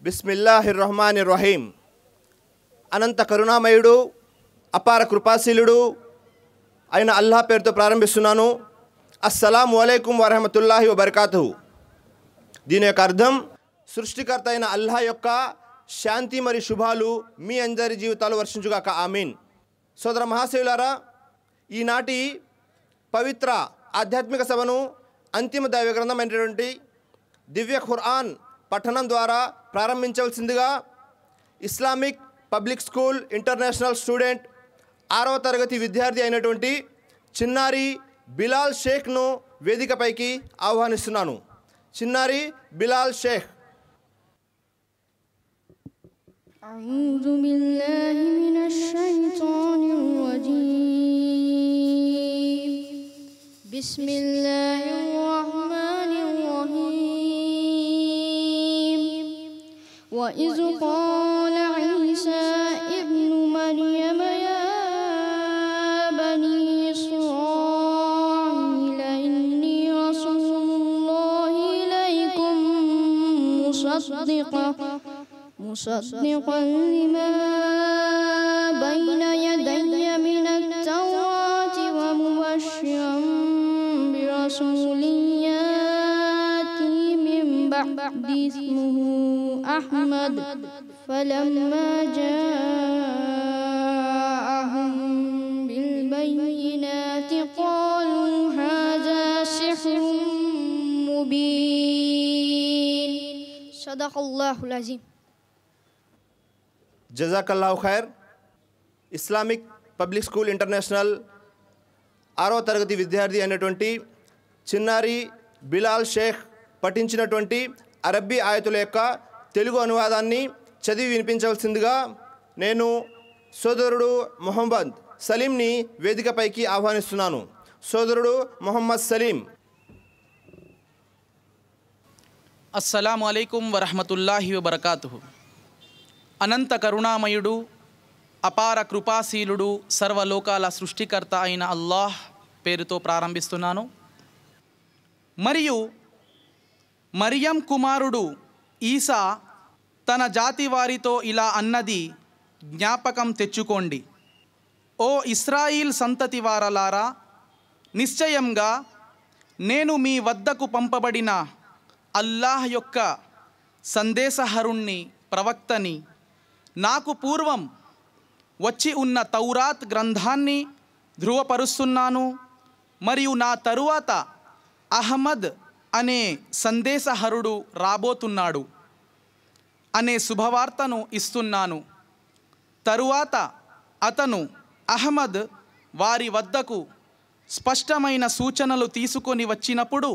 బిస్మిల్లాహిర్రహమానిర్రహీం. అనంత కరుణామయుడు, అపార కృపాశీలుడు అయిన అల్లాహ్ పేరుతో ప్రారంభిస్తున్నాను. అస్సలాము అలైకుం వరహమతుల్లాహి వబర్కాతుహు. దీని యొక్క అర్థం, సృష్టికర్త అయిన అల్లాహ్ యొక్క శాంతి మరియు శుభాలు మీ అందరి జీవితాలు వర్షించుగాక, ఆమీన్. సోదర మహాశయులారా, ఈనాటి పవిత్ర ఆధ్యాత్మిక సభను అంతిమ దైవ గ్రంథం అయినటువంటి దివ్య ఖురాన్ పఠనం ద్వారా ప్రారంభించవలసిందిగా Islamic public school international student 6వ తరగతి విద్యార్థి అయినటువంటి చిన్నారి బిలాల్ షేఖ్ను వేదికపైకి ఆహ్వానిస్తున్నాను. చిన్నారి బిలాల్ షేఖ్. అఊజు బిల్లాహి మినష్ షైతానిర్ రజీమ్. బిస్మిల్లాహిర్ రహ్మానిర్ రహీమ్. వఇజ్ ఖాల ఈసా ఇబ్ను మర్యమ యా బనీ ఇస్రాయీల ఇన్నీ రసూలుల్లాహి ఇలైకుం مصدقا لما بين يدي من التوراة ومبشرا برسول يأتي من بعد اسمه أحمد فلما جاءهم بالبينات قالوا هذا سحر مبين. صدق الله العظيم. జజాకల్లాహు ఖైర్. ఇస్లామిక్ పబ్లిక్ స్కూల్ ఇంటర్నేషనల్ 6వ తరగతి విద్యార్థి అయినటువంటి చిన్నారి బిలాల్ షేఖ్ పఠించినటువంటి అరబ్బీ ఆయతుల యొక్క తెలుగు అనువాదాన్ని చదివి వినిపించవలసిందిగా నేను సోదరుడు మొహమ్మద్ సలీంని వేదికపైకి ఆహ్వానిస్తున్నాను. సోదరుడు మొహమ్మద్ సలీం. అస్సలాము అలైకుం వరహమతుల్లాహి వబర్కాతుహు. అనంత కరుణామయుడు, అపార కృపాశీలుడు, సర్వలోకాల సృష్టికర్త అయిన అల్లాహ్ పేరుతో ప్రారంభిస్తున్నాను. మరియు మరియం కుమారుడు ఈసా తన జాతి వారితో ఇలా అన్నది జ్ఞాపకం తెచ్చుకోండి. ఓ ఇస్రాయిల్ సంతతి వారలారా, నిశ్చయంగా నేను మీ వద్దకు పంపబడిన అల్లాహ్ యొక్క సందేశహరుణ్ణి, ప్రవక్తని. నాకు పూర్వం వచ్చి ఉన్న తౌరాత్ గ్రంథాన్ని ధృవపరుస్తున్నాను. మరియు నా తరువాత అహ్మద్ అనే సందేశహరుడు రాబోతున్నాడు అనే శుభవార్తను ఇస్తున్నాను. తరువాత అతను అహ్మద్ వారి వద్దకు స్పష్టమైన సూచనలు తీసుకొని వచ్చినప్పుడు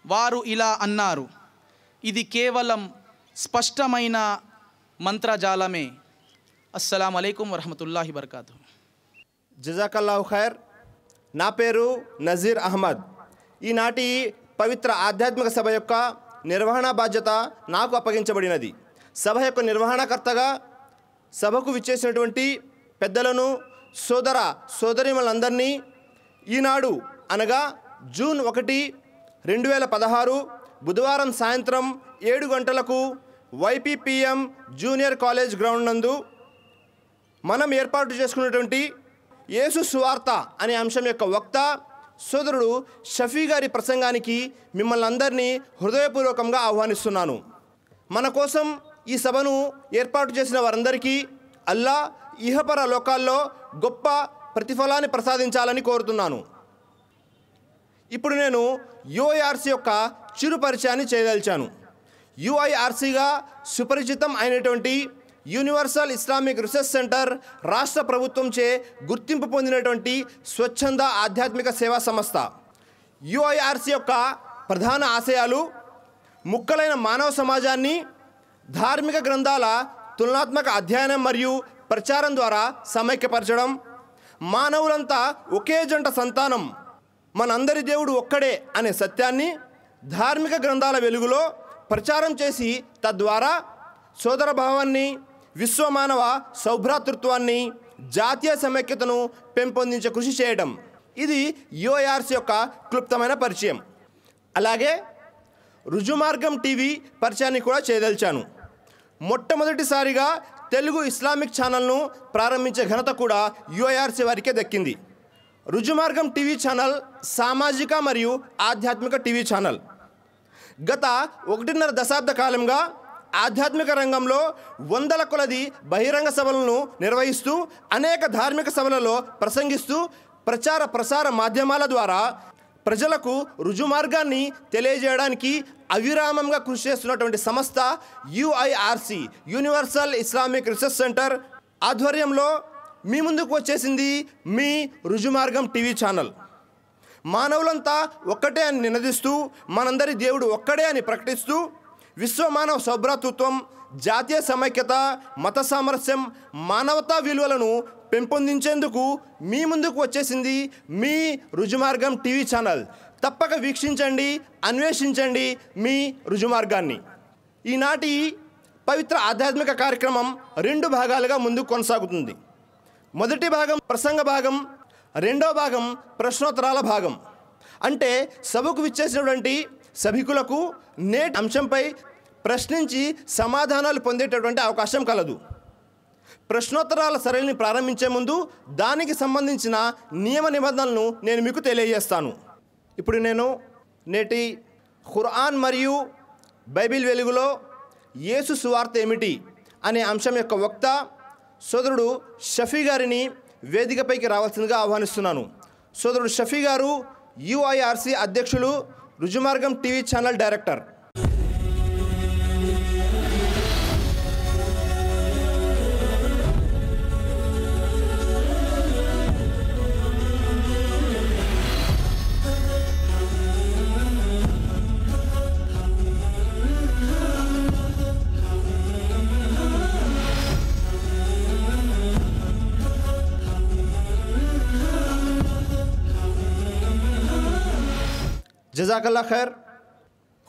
వారు ఇలా అన్నారు, ఇది కేవలం స్పష్టమైన మంత్రజాలమే. అస్సలాము అలైకుం వరహమతుల్లాహి వబర్కాతుహు. జజాకల్లాహు ఖైర్. నా పేరు నజీర్ అహ్మద్. ఈనాటి పవిత్ర ఆధ్యాత్మిక సభ యొక్క నిర్వహణ బాధ్యత నాకు అప్పగించబడినది. సభ యొక్క నిర్వహణకర్తగా సభకు విచ్చేసినటువంటి పెద్దలను, సోదర సోదరీమణులందరినీ ఈనాడు అనగా జూన్ 1, 2016 బుధవారం సాయంత్రం 7 గంటలకు YPPM జూనియర్ కాలేజ్ గ్రౌండ్ నందు మనం ఏర్పాటు చేసుకున్నటువంటి యేసు సువార్త అనే అంశం యొక్క వక్త సోదరుడు షఫీ గారి ప్రసంగానికి మిమ్మల్ని అందరినీ హృదయపూర్వకంగా ఆహ్వానిస్తున్నాను. మన కోసం ఈ సభను ఏర్పాటు చేసిన వారందరికీ అల్లా ఇహపర లోకాల్లో గొప్ప ప్రతిఫలాన్ని ప్రసాదించాలని కోరుతున్నాను. ఇప్పుడు నేను UIRC యొక్క చిరు పరిచయాన్ని చేయదలిచాను. UIRCగా సుపరిచితం అయినటువంటి యూనివర్సల్ ఇస్లామిక్ రీసెర్చ్ సెంటర్ రాష్ట్ర ప్రభుత్వంచే గుర్తింపు పొందినటువంటి స్వచ్ఛంద ఆధ్యాత్మిక సేవా సంస్థ. UIRC యొక్క ప్రధాన ఆశయాలు ముక్కలైన మానవ సమాజాన్ని ధార్మిక గ్రంథాల తులనాత్మక అధ్యయనం మరియు ప్రచారం ద్వారా సమైక్యపరచడం, మానవులంతా ఒకే జంట సంతానం, మనందరి దేవుడు ఒక్కడే అనే సత్యాన్ని ధార్మిక గ్రంథాల వెలుగులో ప్రచారం చేసి తద్వారా సోదర భావాన్ని, విశ్వమానవ సౌభ్రాతృత్వాన్ని, జాతీయ సమైక్యతను పెంపొందించే కృషి చేయడం. ఇది UIRC యొక్క క్లుప్తమైన పరిచయం. అలాగే రుజుమార్గం టీవీ పరిచయాన్ని కూడా చేయదలిచాను. మొట్టమొదటిసారిగా తెలుగు ఇస్లామిక్ ఛానల్ను ప్రారంభించే ఘనత కూడా యుఐఆర్సి వారికే దక్కింది. రుజుమార్గం టీవీ ఛానల్ సామాజిక మరియు ఆధ్యాత్మిక టీవీ ఛానల్. గత 1.5 దశాబ్ద కాలంగా ఆధ్యాత్మిక రంగంలో వందల కొలది బహిరంగ సభలను నిర్వహిస్తూ అనేక ధార్మిక సభలలో ప్రసంగిస్తూ ప్రచార ప్రసార మాధ్యమాల ద్వారా ప్రజలకు రుజుమార్గాన్ని తెలియజేయడానికి అవిరామంగా కృషి చేస్తున్నటువంటి సంస్థ UIRC, universal Islamic research centre ఆధ్వర్యంలో మీ ముందుకు వచ్చేసింది మీ రుజుమార్గం టీవీ ఛానల్. మానవులంతా ఒక్కటే అని నినదిస్తూ, మనందరి దేవుడు ఒక్కడే అని ప్రకటిస్తూ, విశ్వమానవ సౌభ్రాతృత్వం, జాతీయ సమైక్యత, మత సామరస్యం, మానవతా విలువలను పెంపొందించేందుకు మీ ముందుకు వచ్చేసింది మీ రుజుమార్గం టీవీ ఛానల్. తప్పక వీక్షించండి, అన్వేషించండి మీ రుజుమార్గాన్ని. ఈనాటి పవిత్ర ఆధ్యాత్మిక కార్యక్రమం 2 భాగాలుగా ముందుకు కొనసాగుతుంది. మొదటి భాగం ప్రసంగ భాగం, రెండో భాగం ప్రశ్నోత్తరాల భాగం. అంటే సభకు విచ్చేసినటువంటి సభికులకు నేటి అంశంపై ప్రశ్నించి సమాధానాలు పొందేటటువంటి అవకాశం కలదు. ప్రశ్నోత్తరాల సరళిని ప్రారంభించే ముందు దానికి సంబంధించిన నియమ నిబంధనలను నేను మీకు తెలియజేస్తాను. ఇప్పుడు నేను నేటి ఖురాన్ మరియు బైబిల్ వెలుగులో యేసు సువార్త ఏమిటి అనే అంశం యొక్క వక్త సోదరుడు షఫీ గారిని వేదికపైకి రావాల్సిందిగా ఆహ్వానిస్తున్నాను. సోదరుడు షఫీ గారు యుఐఆర్సి అధ్యక్షులు, రుజుమార్గం టీవీ ఛానల్ డైరెక్టర్. జజాకల్లా ఖైర్.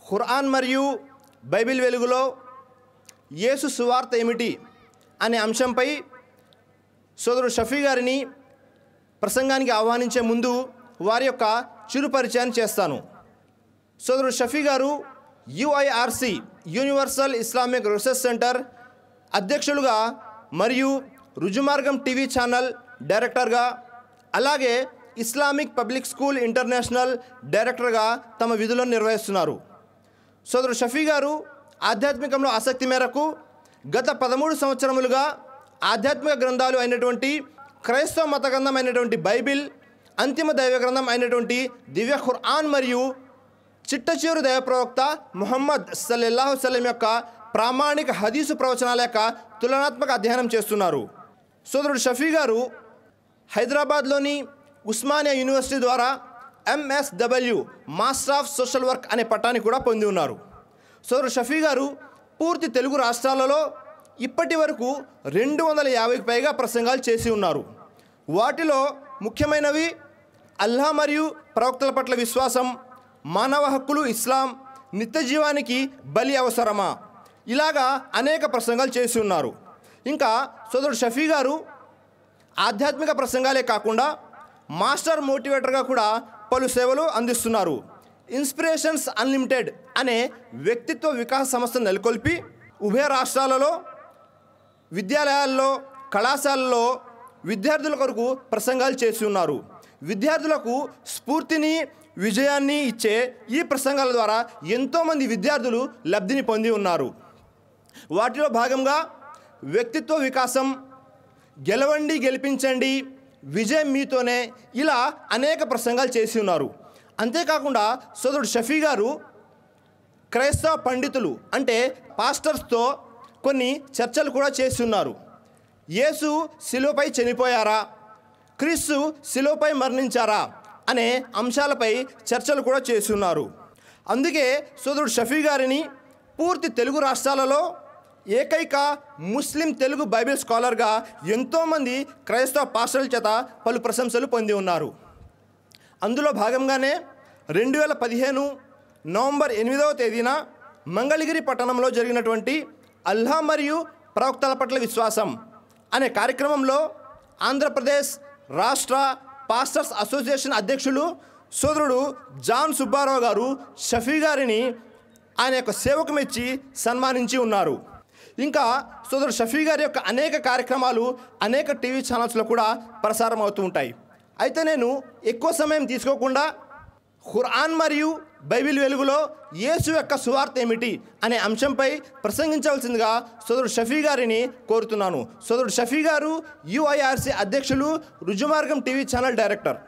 ఖురాన్ మరియు బైబిల్ వెలుగులో యేసు సువార్త ఏమిటి అనే అంశంపై సోదరుడు షఫీ గారిని ప్రసంగానికి ఆహ్వానించే ముందు వారి యొక్క చిరు పరిచయాన్ని చేస్తాను. సోదరుడు షఫీ గారు UIRC, universal Islamic research centre అధ్యక్షులుగా మరియు రుజుమార్గం టీవీ ఛానల్ డైరెక్టర్గా, అలాగే ఇస్లామిక్ పబ్లిక్ స్కూల్ ఇంటర్నేషనల్ డైరెక్టర్గా తమ విధులను నిర్వహిస్తున్నారు. సోదరుడు షఫీ గారు ఆధ్యాత్మికంలో ఆసక్తి మేరకు గత 13 సంవత్సరములుగా ఆధ్యాత్మిక గ్రంథాలు అయినటువంటి క్రైస్తవ మత గ్రంథం అయినటువంటి బైబిల్, అంతిమ దైవ గ్రంథం అయినటువంటి దివ్య ఖురాన్ మరియు చిట్ట చివరి దైవ ప్రవక్త ముహమ్మద్ సల్లల్లాహు అలైహి వసల్లం యొక్క ప్రామాణిక హదీసు ప్రవచనాల యొక్క తులనాత్మక అధ్యయనం చేస్తున్నారు. సోదరుడు షఫీ గారు హైదరాబాద్లోని ఉస్మానియా యూనివర్సిటీ ద్వారా MSW master of social work అనే పట్టాన్ని కూడా పొంది ఉన్నారు. సోదరుడు షఫీ గారు పూర్తి తెలుగు రాష్ట్రాలలో ఇప్పటి వరకు 250కి పైగా ప్రసంగాలు చేసి ఉన్నారు. వాటిలో ముఖ్యమైనవి అల్లాహ్ మరియు ప్రవక్తల పట్ల విశ్వాసం, మానవ హక్కులు, ఇస్లాం, నిత్య జీవానికి బలి అవసరమా, ఇలాగా అనేక ప్రసంగాలు చేసి ఉన్నారు. ఇంకా సోదరుడు షఫీ గారు ఆధ్యాత్మిక ప్రసంగాలే కాకుండా మాస్టర్ మోటివేటర్గా కూడా పలు సేవలు అందిస్తున్నారు. ఇన్స్పిరేషన్స్ అన్లిమిటెడ్ అనే వ్యక్తిత్వ వికాస సంస్థను నెలకొల్పి ఉభయ రాష్ట్రాలలో విద్యాలయాల్లో, కళాశాలల్లో విద్యార్థుల కొరకు ప్రసంగాలు చేసి ఉన్నారు. విద్యార్థులకు స్ఫూర్తిని, విజయాన్ని ఇచ్చే ఈ ప్రసంగాల ద్వారా ఎంతోమంది విద్యార్థులు లబ్ధిని పొంది ఉన్నారు. వాటిలో భాగంగా వ్యక్తిత్వ వికాసం, గెలవండి గెలిపించండి, విజయం మీతోనే, ఇలా అనేక ప్రసంగాలు చేసి ఉన్నారు. అంతేకాకుండా సోదరుడు షఫీ గారు క్రైస్తవ పండితులు అంటే పాస్టర్స్తో కొన్ని చర్చలు కూడా చేసి ఉన్నారు. యేసు శిలువపై చనిపోయారా, క్రీస్తు శిలువపై మరణించారా అనే అంశాలపై చర్చలు కూడా చేసి ఉన్నారు. అందుకే సోదరుడు షఫీ గారిని పూర్తి తెలుగు రాష్ట్రాలలో ఏకైక ముస్లిం తెలుగు బైబిల్ స్కాలర్గా ఎంతోమంది క్రైస్తవ పాస్టర్ల చేత పలు ప్రశంసలు పొంది ఉన్నారు. అందులో భాగంగానే 2015 నవంబర్ 8వ తేదీన మంగళగిరి పట్టణంలో జరిగినటువంటి అల్లాహ్ మరియు ప్రవక్తల పట్ల విశ్వాసం అనే కార్యక్రమంలో ఆంధ్రప్రదేశ్ రాష్ట్ర పాస్టర్స్ అసోసియేషన్ అధ్యక్షులు సోదరుడు జాన్ సుబ్బారావు గారు షఫీ గారిని ఆయన యొక్క సేవకు మెచ్చి సన్మానించి ఉన్నారు. ఇంకా సోదరుడు షఫీ గారి యొక్క అనేక కార్యక్రమాలు అనేక టీవీ ఛానల్స్లో కూడా ప్రసారం అవుతూ ఉంటాయి. అయితే నేను ఎక్కువ సమయం తీసుకోకుండా ఖురాన్ మరియు బైబిల్ వెలుగులో యేసు యొక్క సువార్త ఏమిటి అనే అంశంపై ప్రసంగించవలసిందిగా సోదరుడు షఫీ గారిని కోరుతున్నాను. సోదరుడు షఫీ గారు UIRC అధ్యక్షులు, రుజుమార్గం టీవీ ఛానల్ డైరెక్టర్.